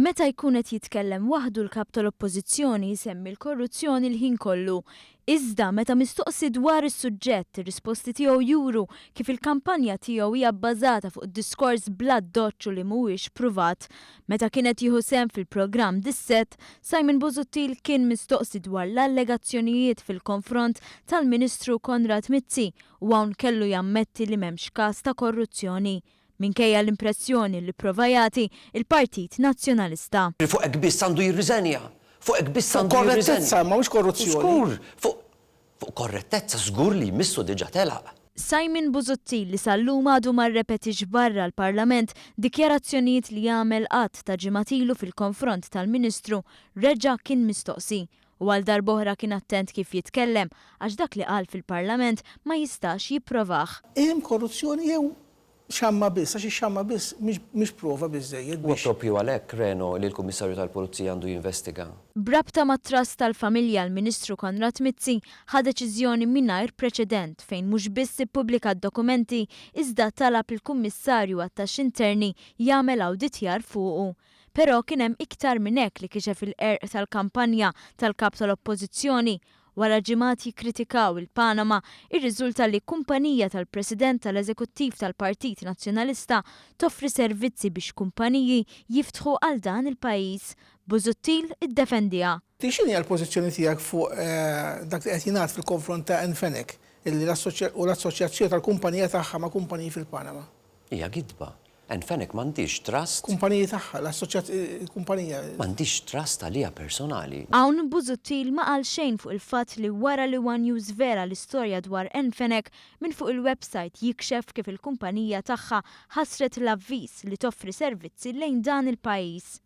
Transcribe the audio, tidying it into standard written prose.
Meta jkun qed jitkellem waħdu l-kap tal-Oppożizzjoni jsemmi l-korruzzjoni l-ħin kollu. Iżda meta mistoqsi dwar is-suġġett, ir-risposti tiegħu juru kif il-kampanja tiegħu hija bbażata fuq diskors bla doċċu li mhuwiex pruvat. Meta kienet jieħu sehem fil-programm Disset, Simon Busuttil kien mistoqsi dwar l-allegazzjonijiet fil-konfront tal-Ministru Konrad Mizzi u hawn kellu jammetti li m'hemmx każ ta' korruzzjoni. Minkejja l-impressjoni li prova jagħti il-Partit Nazzjonalista. Fuq hekk biss għandu jirriżenja. Fuq hekk biss għandu jirriżenja. Korrettezza, ma mhux korruzzjoni. Żgur, fuq korrettezza żgur li jmissu diġà telaq. Simon Busuttil li sallum għadu ma rrepetix barra l-Parlament dikjarazzjonijiet li jagħmel qatt ta' ġimatilu fil-konfront tal-Ministru reġa' kien mistoqsi. U għal darbohra kien attent kif jitkellem għax dak li qal fil-Parlament ma jistax jipprovaħ. Hemm korruzzjoni jew xamma biss, għax xamma biss mhix prova biżżejjed U proprju għalhekk Reno li l-Kummissarju tal-Pulizija għandu jinvestiga. Brabta mat-trust tal-familja l-Ministru Konrad Mizzi ħa deċiżjoni mingħajr preċedent fejn mhux biss ippubblika d-dokumenti iżda talab il-Kummissarju għat-Taxxi Interni jagħmel awditjar fuqu. Però kien hemm iktar minn hekk li kixef il-qerq tal-kampanja tal-kap tal-Oppożizzjoni. Wara ġimgħat jikkritikaw il-Panama, irriżulta li kumpanija tal-President tal-Eżekuttiv tal-Partit Nazzjonalista toffri servizzi biex kumpaniji jiftħu għal dan il-pajjiż. Busuttil iddefendiha. X'inhi l-pożizzjoni tiegħek fuq dak li qed jingħad fil-konfront ta' Nfenek illi l-assoċjazzjoni tal-kumpanija tagħha ma' kumpaniji fil-Panama? Hija gidba. Nfenek m'għandix trust. Kumpaniji tagħha, l-kumpanija. M'għandix trust għalija personali. Hawn Busuttil ma qal xejn fuq il-fatt li wara li One News vera l-istorja dwar Nfenek minn fuq il-website jikxef kif il-kumpanija tagħha ħasret l-avviż li toffri servizzi lejn dan il-pajjiż.